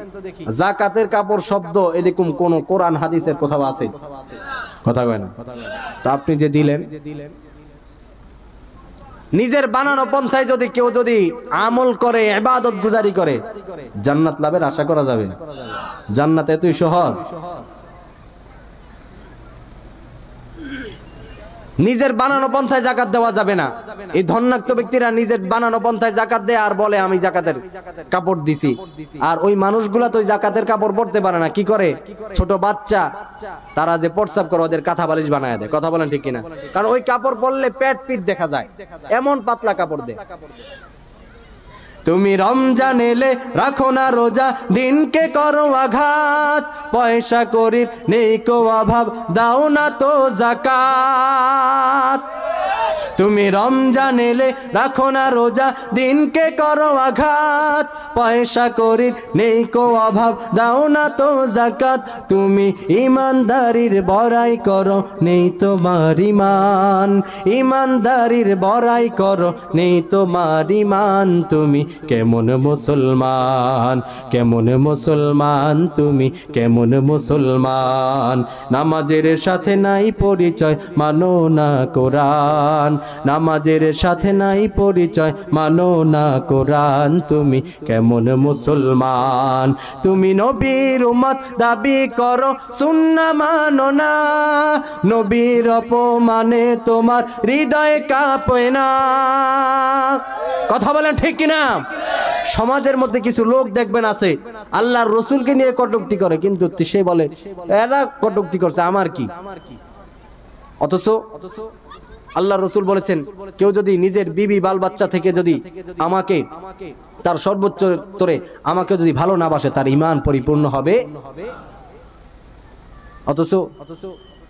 Speaker 2: যাকাতের কাপড় শব্দ এরকম কোন কোরআন হাদিসের কোথাও আছে? কথা কয় না। তা আপনি যে দিলেন, নিজের বানানো পন্থায় যদি কেউ যদি আমল করে, ইবাদত গুজারি করে, জান্নাত লাভের আশা করা যাবে? জান্নাত এতই সহজ? নিজের বানানো পন্থায় যাকাত দেওয়া যাবে না। এই ধনাঢ্য ব্যক্তিরা নিজের বানানো পন্থায় যাকাত দেয় আর বলে আমি যাকাতের কাপড় দিছি। আর ওই মানুষগুলা তো যাকাতের কাপড় পরতে পারে না। কি করে? ছোট বাচ্চা তারা যে প্রস্রাব করে ওদের কাঁথা বালিশ বানায় দেয়। কথা বলেন ঠিক কিনা? কারণ ওই কাপড় পরলে পেট পিঠ দেখা যায়, এমন পাতলা কাপড় দেয়। তুমি রমজান এলে রাখো না রোজা, দিনকে করো আঘাত, পয়সা করির নেই কো অভাব, দাও না তো যাকাত। তুমি রমজান এলে রাখো না রোজা, দিনকে করো আঘাত, পয়সা করির নেই কো অভাব, দাও না তো যাকাত। তুমি ইমানদারির বড়াই করো, নেই তোমার ঈমান, ইমানদারির বড়াই করো, নেই তোমার ঈমান। তুমি কেমন মুসলমান, কেমন মুসলমান, তুমি কেমন মুসলমান? নামাজের সাথে নাই পরিচয়, মানো না কোরআন, নামাজের সাথে নাই পরিচয়, মানো না কোরআন। তুমি কেমন মুসলমান? তুমি নবীর উম্মত দাবি করো, সুন্নাহ মানো না, নবীর অপমানে তোমার হৃদয় কাঁপে না। কথা বলেন ঠিক কিনা? সমাজের মধ্যে কিছু লোক দেখবেন আছে আল্লাহর রসুলকে নিয়ে কটূক্তি করে, কিন্তু সে বলে এরা কটূক্তি করছে, আমার কি? অথচ আল্লাহর রসুল বলেছেন কেউ যদি নিজের বিবি বাল বাচ্চা থেকে যদি আমাকে তার সর্বোচ্চ তরে আমাকে যদি ভালো না বাসে, তার ঈমান পরিপূর্ণ হবে। অথচ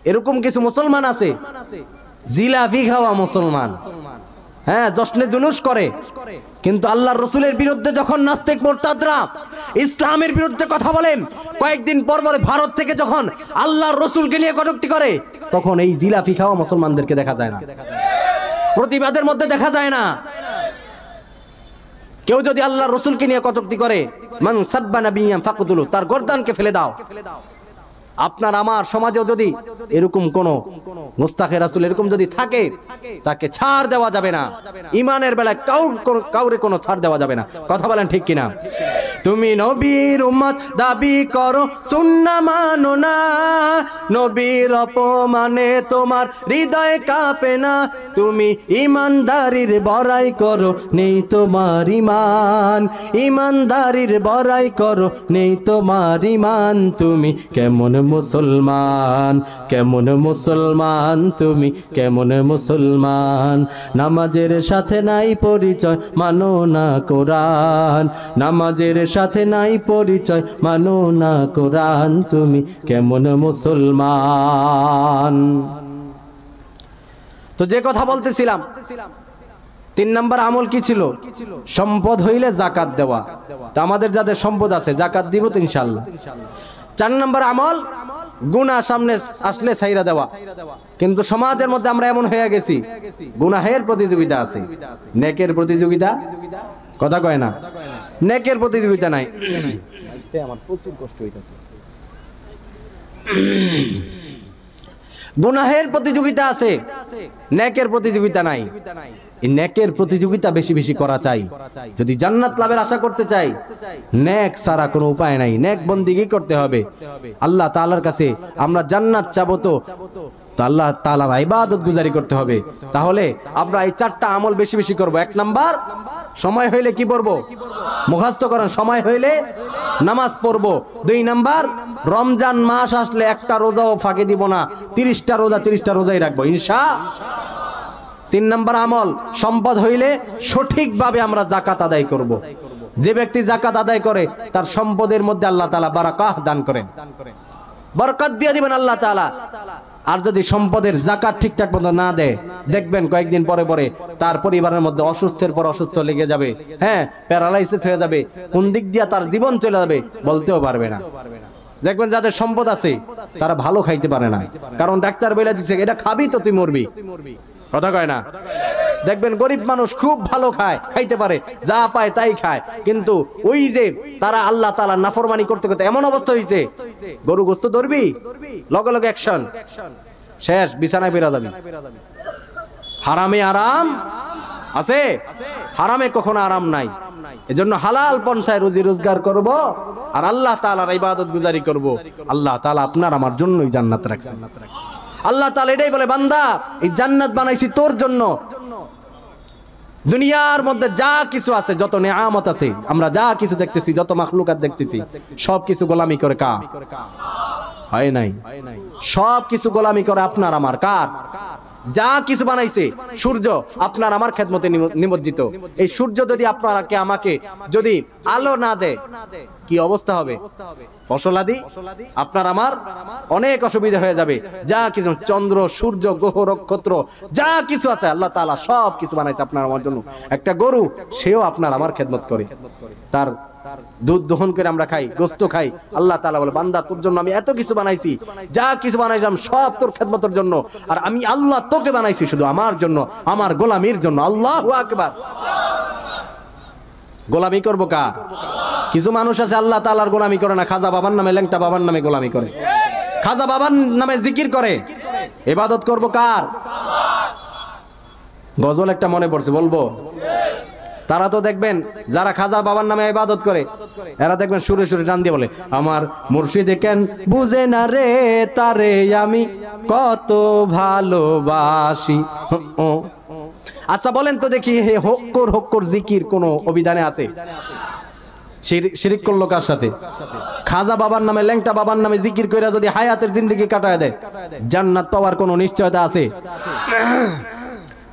Speaker 2: এরকম কিছু মুসলমান আছে জিলাপি খাওয়া মুসলমান, হ্যাঁ জশ্নে জুলুস করে, কিন্তু আল্লাহর রসুলের বিরুদ্ধে যখন নাস্তিক মুরতাদরা ইসলামের বিরুদ্ধে কথা বলেন, কয়েকদিন পর পরে ভারত থেকে যখন আল্লাহর রসুলকে নিয়ে কটূক্তি করে, তখন এই জিলাপি খাওয়া মুসলমানদেরকে দেখা যায় না। প্রতিবাদের মধ্যে দেখা যায় না। কেউ যদি আল্লাহ রসুলকে নিয়ে কটূক্তি করে, মান সাব্বা নাবিয়্যান ফাকতুলু, তার গর্দানকে ফেলে দাও। আপনার আমার সমাজেও যদি এরকম কোন মুস্তাকে রাসূল এরকম যদি থাকে, তাকে ছাড় দেওয়া যাবে না। ইমানের বেলায় কাউরে কোনো ছাড় দেওয়া যাবে না। কথা বলেন ঠিক কিনা? তুমি নবীর উম্মত দাবি করো, সুন্নাহ মানো না, নবীর অপমানে তোমার হৃদয় কাঁপে না। তুমি ইমানদারির বড়াই করো, নেই তোমার ইমান, ইমানদারির বড়াই করো, নেই তোমার ইমান। তুমি কেমন মুসলমান, কেমন মুসলমান, তুমি কেমন মুসলমান? নামাজের সাথে নাই পরিচয়, মানো না কোরআন, নামাজের সাথে নাই পরিচয়, মানো না কোরআন। তুমি কেমন মুসলমান? তো যে কথা বলতেছিলাম, 3 নম্বর আমল কি ছিল? সম্পদ হইলে যাকাত দেওয়া। তো আমাদের যাদের সম্পদ আছে যাকাত দিব তো ইনশাআল্লাহ। 4 নম্বর আমল গুনাহ সামনে আসলে ছাইরা দেওয়া। কিন্তু সমাজের মধ্যে আমরা এমন হয়ে গেছি, গুনাহের প্রতিযোগিতা আছে, নেকের প্রতিযোগিতা কথা কয় না, নেকের প্রতিযোগিতা নাই। আমার প্রচুর কষ্ট হইতাছে। গুনাহের প্রতিযোগিতা আছে, নেকের প্রতিযোগিতা নাই। এই নেকের প্রতিযোগিতা বেশি বেশি করা চাই। যদি জান্নাত লাভের আশা করতে চাই, নেক ছাড়া কোনো উপায় নাই, নেক বন্দিগি করতে হবে। আল্লাহ তাআলার কাছে আমরা জান্নাত চাবো তো আল্লাহ তাআলার ইবাদত গুজারি করতে হবে। তাহলে আমরা এই 4টা আমল বেশি বেশি করব। 1 নাম্বার, সময় হইলে কি পড়বো? মুখস্থ করেন, সময় হইলে নামাজ পড়বো। 2 নাম্বার, রমজান মাস আসলে একটা রোজাও ফাঁকি দিব না, 30টা রোজা 30টা রোজাই রাখবো ইনশাআল্লাহ। 3 নাম্বার আমল, সম্পদ হইলে সঠিকভাবে আমরা যাকাত আদায় করব। যে ব্যক্তি যাকাত আদায় করে তার সম্পদের মধ্যে আল্লাহ তাআলা বারাকাহ দান করেন, বরকত দিয়ে দিবেন আল্লাহ তাআলা। আর যদি সম্পদের যাকাত ঠিকঠাক মতো না দেয়, দেখবেন কয়েকদিন পরে পরে তার পরিবারের মধ্যে অসুস্থের পর অসুস্থ লেগে যাবে, হ্যাঁ, প্যারালাইসিস হয়ে যাবে, কোন দিক দিয়ে তার জীবন চলে যাবে বলতেও পারবে না। দেখবেন যাদের সম্পদ আছে তারা ভালো খাইতে পারে না, কারণ ডাক্তার বলে দিচ্ছে এটা খাবি তো তুই মরবি, কথা কয় না। দেখবেন গরিব মানুষ খুব ভালো খায়, খাইতে পারে, যা পায় তাই খায়, কিন্তু ওই যে তারা আল্লাহ তাআলার নাফরমানি করতে করতে এমন অবস্থা হয়েছে, গরু গোস্ত ধরবি লগে লগে অ্যাকশন, শেষ, বিছানায় বেরা যাবি। হারামে আরাম আছে, হারামে কখনো আরাম নাই। এজন্য হালাল পন্থায় রুজি রোজগার করব আর আল্লাহ তাআলার ইবাদত গুজারি করব। আল্লাহ তাআলা আপনার আমার জন্যই জান্নাত রাখছেন। আল্লাহ তাআলা এটাই বলে, বান্দা এই জান্নাত বানাইছি তোর জন্য। দুনিয়ার মধ্যে যা কিছু আছে, যত নেয়ামত আছে, আমরা যা কিছু দেখতেছি, যত মাখলুকাত দেখতেছি, সব কিছু গোলামি করে কার? হয় নাই, সব কিছু গোলামি করে আপনার আমার কার? যা কিছু বানাইছে, সূর্য আপনার আমার খেদমতে নিমজ্জিত। এই সূর্য যদি আপনাকে আমাকে যদি আলো না দেয় কি অবস্থা হবে? ফসলাদি আপনার আমার অনেক অসুবিধা হয়ে যাবে। যা কিছু চন্দ্র সূর্য গ্রহ নক্ষত্র যা কিছু আছে আল্লাহ তাআলা সব কিছু বানাইছে আপনার আমার জন্য। একটা গরু সেও আপনার আমার খেদমত করে, তার দুধ দহন করে আমরা খাই, গোস্ত খাই। আল্লাহ তাআলা বলে, বান্দা তোর জন্য আমি এত কিছু বানাইছি, যা কিছু বানাইলাম সব তোর খেদমতের জন্য। আর আমি আল্লাহ তোকে বানাইছি শুধু আমার জন্য, আমার গোলামির জন্য। আল্লাহু আকবার। গোলামি করবো কার? কিছু মানুষ আছে আল্লাহ তাআলার গোলামি করে না, খাজা বাবার নামে, ল্যাংটা বাবার নামে গোলামি করে, খাজা বাবার নামে জিকির করে। ইবাদত করবো কার? গজল একটা মনে পড়ছে, বলবো? তারা তো দেখবেন যারা খাজা বাবার নামে ইবাদত করে, এরা দেখবেন সুরে সুরে টান দিয়ে বলে, আমার মুর্শিদ কেন বুঝে না রে, তারে আমি কত ভালোবাসি। আচ্ছা বলেন তো দেখি, হে হক্কর হক্কর জিকির কোন অভিধানে আছে? শিরিক করলো কার সাথে? খাজা বাবার নামে, ল্যাংটা বাবার নামে জিকির করে যদি হায়াতের জিন্দেগি কাটায় দেয়, জান্নাত পাওয়ার কোনো নিশ্চয়তা আছে?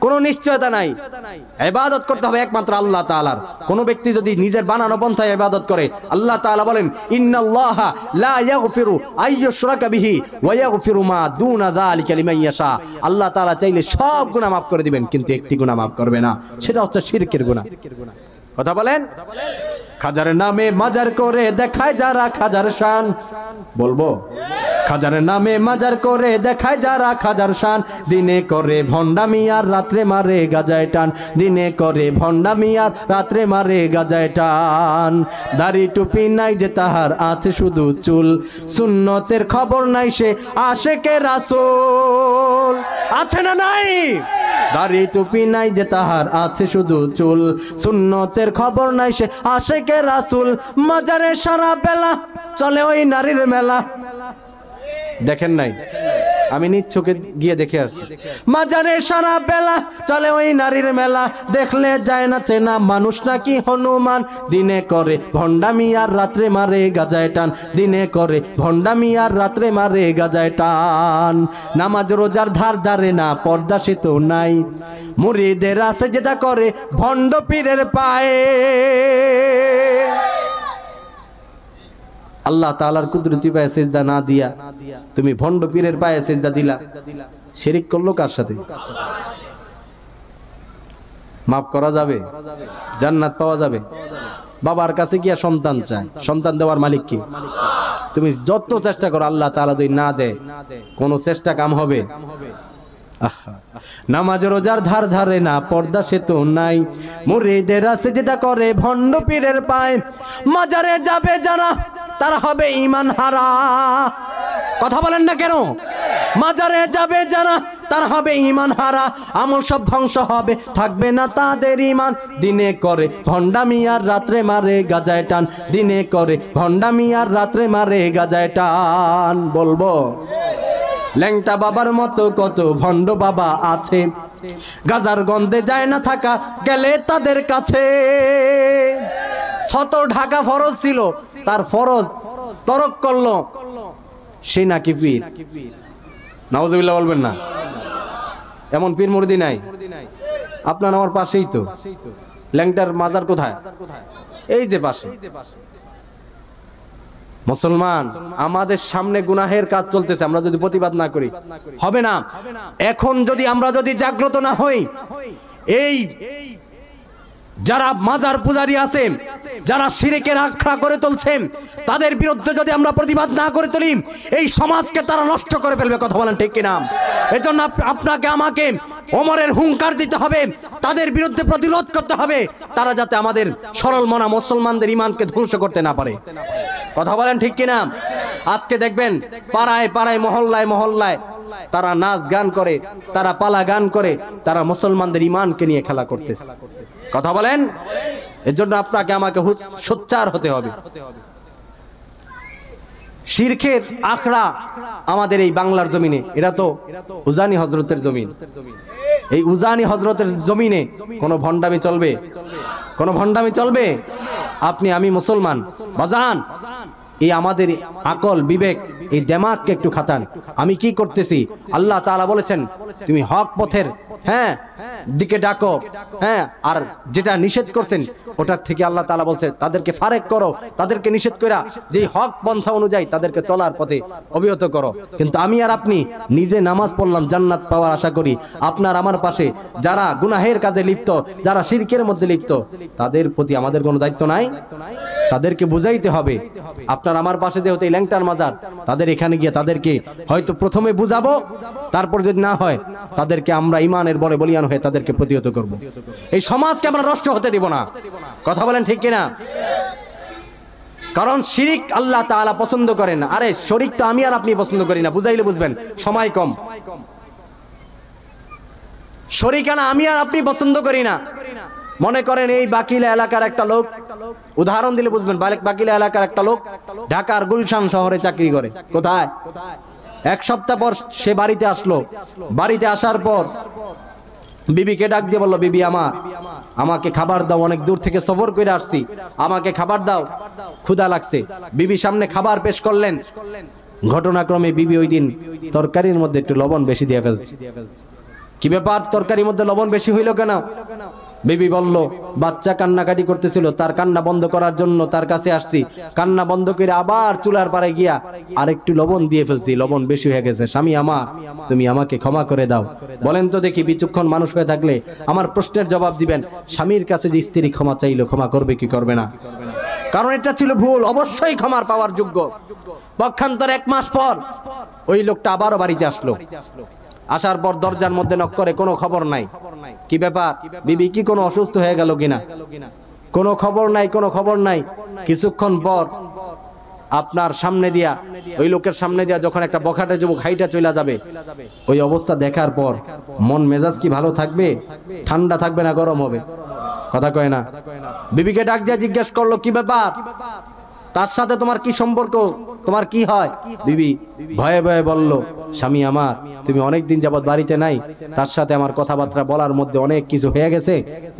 Speaker 2: কোনো নিশ্চয়তা নাই। ইবাদত করতে হবে একমাত্র আল্লাহ তাআলার। কোন ব্যক্তি যদি নিজের বানানো পন্থায় ইবাদত করে, আল্লাহ তাআলা বলেন, ইন্নাল্লাহা লা ইয়াগফিরু আইয়ুশরাকা বিহি ওয়া ইয়াগফিরু মা দুনা যালিকা লিমান ইয়াশা। আল্লাহ তাআলা চাইলে সব গুনাহ মাফ করে দিবেন, কিন্তু একটি গুনাহ মাফ করবে না, সেটা হচ্ছে শিরকের গুনাহ। কথা বলেন? খাজার নামে মাজার করে দেখায় যারা খাজার শান, বলবো? খাজার নামে মাজার করে দেখায় যারা খাজার শান, দিনে করে ভণ্ডামি আর রাত্রে মারে গাজায় টান, দিনে করে ভণ্ডামি আর রাত্রে মারে গাজায় টান। দাড়ি টুপি নাই যে তাহার আছে শুধু চুল, সুন্নতের খবর নাই সে আশেকে রাসূল। আছে না নাই? দাড়ি টুপি নাই যে তাহার আছে শুধু চুল, সুন্নতের খবর নাই সে আশেকে রাসূল। মাজারে সারা বেলা চলে ওই নারীর মেলা। দেখেন নাই? আমি নিজ চোখে গিয়ে দেখে আসছি। মাজারে সারা বেলা চলে ওই নারীর মেলা, দেখলে যায় না চেনা মানুষ নাকি হনুমান। দিনে করে ভণ্ডামি আর রাত্রে মারে গাজায় টান, দিনে করে ভণ্ডামি আর রাত্রে মারে গাজায় টান। নামাজ রোজার ধার ধারে না, পর্দা সে তো নাই, মুরিদের আছে যেটা করে ভণ্ড পীরের পায়ে। আল্লাহ তাআলার কুদরতি পায়ে সিজদা না দিয়া তুমি ভণ্ড পীরের পায়ে সিজদা দিলা, শিরিক করলো কার সাথে? মাফ করা যাবে? জান্নাত পাওয়া যাবে? বাবার কাছে গিয়া সন্তান চায়, সন্তান দেওয়ার মালিক কি? তুমি যত চেষ্টা করো আল্লাহ তাআলা যদি না দেয়, কোন চেষ্টা কাম হবে? নামাজ রোজার ধার ধারে না, পর্দা সে তো নাই, মুরিদের আছে যেটা করে ভণ্ড পীরের পায়। মাজারে যাবে যারা তারা হবে ঈমান হারা। কথা বলেন না কেন? মাজারে যাবে যারা তারা হবে ঈমান হারা, আমল সব ধ্বংস হবে, থাকবে না তাদের ঈমান। দিনে করে ভণ্ডামি আর রাত্রে মারে গাজায় টান, দিনে করে ভণ্ডামি আর রাত্রে মারে গাজায় টান। বলবো ল্যাংটা বাবার মতো কত ভণ্ড বাবা আছে, গাজার গন্ধে যায় না থাকা গেলে তাদের কাছে। শত ঢাকা ফরজ ছিল, তার ফরজ তরক করলো, সে নাকি পীর। নাউজুবিল্লাহ বলবেন না? এমন পীর মুরিদি নাই? আপনার আমার পাশেই তো। ল্যাংটার মাজার কোথায়? এই যে পাশে। মুসলমান, আমাদের সামনে গুনাহের কাজ চলতেছে, আমরা যদি প্রতিবাদ না করি হবে না। এখন যদি আমরা যদি জাগ্রত না হই, এই যারা মাজার পূজারী আছে, যারা শিরকের আখড়া করে তুলছেন, তাদের বিরুদ্ধে যদি আমরা প্রতিবাদ না করে তুলি, এই সমাজকে তারা নষ্ট করে ফেলবে। কথা বলেন ঠিক কিনা? এজন্য আপনাকে আমাকে ওমরের হুঙ্কার দিতে হবে, তাদের বিরুদ্ধে প্রতিরোধ করতে হবে, তারা যাতে আমাদের সরল মনা মুসলমানদের ঈমানকে ধ্বংস করতে না পারে। কথা বলেন ঠিক কিনা? আজকে দেখবেন পাড়ায় পাড়ায়, মহল্লায় মহল্লায় তারা নাচ গান করে, তারা পালা গান করে, তারা মুসলমানদের ঈমানকে নিয়ে খেলা করতেছে। কথা বলেন? এর জন্য আপনাকে আমাকে সোচ্চার হতে হবে। শিরকের আখড়া আমাদের এই বাংলার জমিনে, এরা তো উজানি হযরতের জমিন। এই উজানি হযরতের জমিনে কোন ভণ্ডামি চলবে? কোন ভণ্ডামি চলবে? আপনি আমি মুসলমান বাজান, এই আমাদের আকল বিবেক, এই দিমাগকে একটু খাটান। আমি কি করতেছি? আল্লাহ তাআলা বলেছেন তুমি হক পথের দিকে ডাকো, আর যেটা নিষেধ করছেন ওটার থেকে আল্লাহ তাআলা বলছে তাদেরকে ফারেক করো, তাদেরকে নিষেধ করা যে হক পন্থা অনুযায়ী তাদেরকে চলার পথে অবিরত করো। কিন্তু আমি আর আপনি নিজে নামাজ পড়লাম, জান্নাত পাওয়ার আশা করি। আপনার আমার পাশে যারা গুনাহের কাজে লিপ্ত, যারা শিরকের মধ্যে লিপ্ত, তাদের প্রতি আমাদের কোনো দায়িত্ব নাই? তাদেরকে বুঝাইতে হবে। আপনার আমার পাশে যেহেতু এই ল্যাংটার মাজার, তাদের এখানে গিয়ে তাদেরকে হয়তো প্রথমে বুঝাবো, তারপর যদি না হয় তাদেরকে আমরা ঈমানের বলে বলিয়ান হয়ে তাদেরকে প্রতিহত করব। এই সমাজকে আমরা নষ্ট হতে দিব না। কথা বলেন ঠিক কিনা? কারণ শিরিক আল্লাহ তাআলা পছন্দ করেন না। আরে শরীক তো আমি আর আপনি পছন্দ করি না, বুঝাইলে বুঝবেন, সময় কম। শরীকানা আমি আর আপনি পছন্দ করি না। মনে করেন এই বাকিলা এলাকার একটা লোক, উদাহরণ দিলে বুঝবেন, বাকিলা এলাকার একটা লোক ঢাকার গুলশান শহরে চাকরি করে। কোথায়? এক সপ্তাহ পর সে বাড়িতে আসলো। বাড়িতে আসার পর বিবিকে ডাক দিয়ে বললো, বিবি আমাকে খাবার দাও, অনেক দূর থেকে সফর করে আসছি, আমাকে খাবার দাও, ক্ষুধা লাগছে। বিবি সামনে খাবার পেশ করলেন। ঘটনাক্রমে বিবি ওই দিন তরকারির মধ্যে একটু লবণ বেশি দিয়ে ফেলছে। কি ব্যাপার, তরকারির মধ্যে লবণ বেশি হইল কেন? বিবি বলল, বাচ্চা কান্নাকাটি করতেছিল, তার কান্না বন্ধ করার জন্য তার কাছে আসছি, কান্না বন্ধ করে আবার চুলার পাড়ে গিয়া আরেকটু লবণ দিয়ে ফেলছি, লবণ বেশি হয়ে গেছে, স্বামী আমার তুমি আমাকে ক্ষমা করে দাও। বলেন তো দেখি, বিচক্ষণ মানুষ হয়ে থাকলে আমার প্রশ্নের জবাব দিবেন, স্বামীর কাছে যে স্ত্রী ক্ষমা চাইলো ক্ষমা করবে কি করবে না? কারণ এটা ছিল ভুল, অবশ্যই ক্ষমার পাওয়ার যোগ্য। পক্ষান্তর 1 মাস পর ওই লোকটা আবারও বাড়িতে আসলো। আসার পর দরজার মধ্যে নক করে, কোনো খবর নাই। কি ব্যাপার বিবি, কি কোনো অসুস্থ হয়ে গেল কিনা? কোনো খবর নাই, কোনো খবর নাই। কিছুক্ষণ পর আপনার সামনে দিয়া, ওই লোকের সামনে দিয়া যখন একটা বখাটে যুবক হাইটা চলে যাবে, ওই অবস্থা দেখার পর মন মেজাজ কি ভালো থাকবে? ঠান্ডা থাকবে না গরম হবে? কথা কয় না। বিবিকে ডাক দিয়া জিজ্ঞেস করলো, কি ব্যাপার, তার সাথে তোমার কি সম্পর্ক, তোমার কি হয়? বিবি ভয়ে ভয়ে বলল, স্বামী আমার, তুমি অনেক দিন যাবত বাড়িতে নাই, তার সাথে আমার কথাবার্তা বলার মধ্যে অনেক কিছু হয়ে গেছে,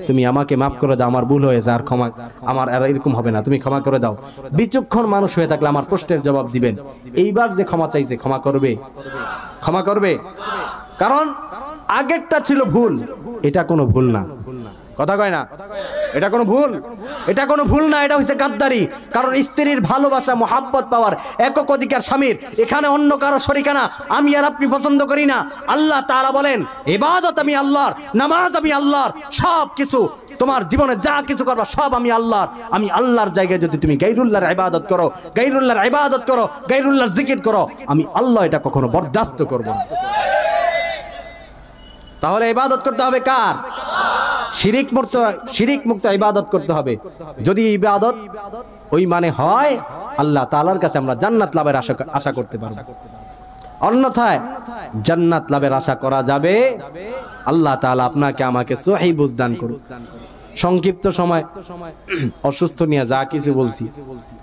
Speaker 2: তুমি আমাকে মাফ করে দাও, আমার ভুল হয়েছে, আর ক্ষমা, আমার আর এরকম হবে না, তুমি ক্ষমা করে দাও। বিচক্ষণ মানুষ হয়ে থাকলে আমার প্রশ্নের জবাব দিবেন, এইবার যে ক্ষমা চাইছে ক্ষমা করবে? ক্ষমা করবে? কারণ আগেরটা ছিল ভুল, এটা কোনো ভুল না। কথা কয় না, এটা কোনো ভুল, এটা কোনো ভুল না, এটা হচ্ছে গাদ্দারি। কারণ স্ত্রীর ভালোবাসা, মোহাব্বত পাওয়ার একক অধিকার স্বামীর, এখানে অন্য কারো শরিকানা আমি আর আপনি পছন্দ করি না। আল্লাহ তাআলা বলেন, ইবাদত আমি আল্লাহর, নামাজ আমি আল্লাহর, সব কিছু তোমার জীবনে যা কিছু করবা সব আমি আল্লাহর। আমি আল্লাহর জায়গায় যদি তুমি গায়রুল্লাহর ইবাদত করো, গায়রুল্লাহর ইবাদত করো, গায়রুল্লাহর জিকির করো, আমি আল্লাহ এটা কখনো বরদাস্ত করব না। তাহলে ইবাদত করতে হবে কার? শিরিক মুক্ত ইবাদত করতে হবে। যদি ইবাদত ওই মানে হয়, আল্লাহ তাআলার কাছে আমরা জান্নাত লাভের আশা করতে পারবো। অন্যথায় জান্নাত লাভের আশা করা যাবে। আল্লাহ তাআলা আপনাকে আমাকে সহিহ বুঝ দান করুন। সংক্ষিপ্ত সময় অসুস্থ নিয়ে যা কিছু বলছি,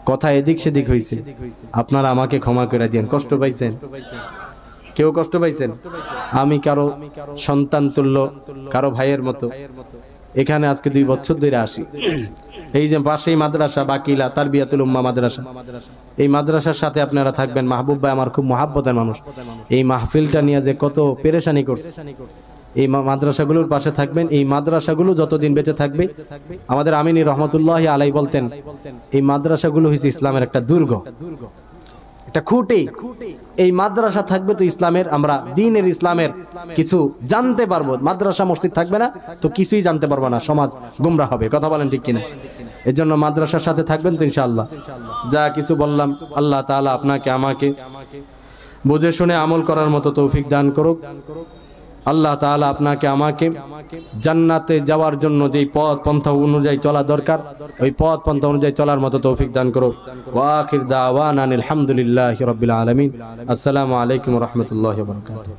Speaker 2: কথা এদিক সেদিক হয়েছে, আপনারা আমাকে ক্ষমা করে দিন। কষ্ট পাইছেন? কেউ কষ্ট পাইছেন? আমি কারো সন্তান তুল্য, কারো ভাইয়ের মতো এখানে আজকে 2 বছর ধরে আসি। এই যে পাশেই মাদ্রাসা বাকিলা তারবিয়াতুল উম্মাহ মাদ্রাসা, এই মাদ্রাসার সাথে আপনারা থাকবেন। মাহবুব ভাই আমার খুব মহাব্বতের মানুষ। এই মাহফিলটা নিয়ে যে কত পেরেশানি করছে, এই মাদ্রাসাগুলোর পাশে থাকবেন। এই মাদ্রাসাগুলো যতদিন বেঁচে থাকবে, আমাদের আমিনী রহমতুল্লাহি আলাইহি বলতেন, এই মাদ্রাসাগুলো হচ্ছে ইসলামের একটা দুর্গ, একটা খুঁটি। এই মাদ্রাসা থাকবে তো ইসলামের, আমরা দ্বীনের ইসলামের কিছু জানতে পারবো। মাদ্রাসা মসজিদ থাকবে না তো কিছুই জানতে পারবো না, সমাজ গোমরা হবে। কথা বলেন ঠিক কিনা? এর জন্য মাদ্রাসার সাথে থাকবেন তো ইনশাআল্লাহ। যা কিছু বললাম, আল্লাহ তাআলা আপনাকে আমাকে বুঝে শুনে আমল করার মতো তৌফিক দান করুক। আল্লাহ তাআলা আপনাকে আমাকে জান্নাতে যাওয়ার জন্য যেই পথ পন্থা অনুযায়ী চলা দরকার, ওই পথ পন্থা অনুযায়ী চলার মতো তৌফিক দান করুক। ওয়া আখির দাওয়ানা আলহামদুলিল্লাহি রাব্বিল আলামিন। আসসালামু আলাইকুম ওয়া রাহমাতুল্লাহি ওয়া বারাকাতুহু।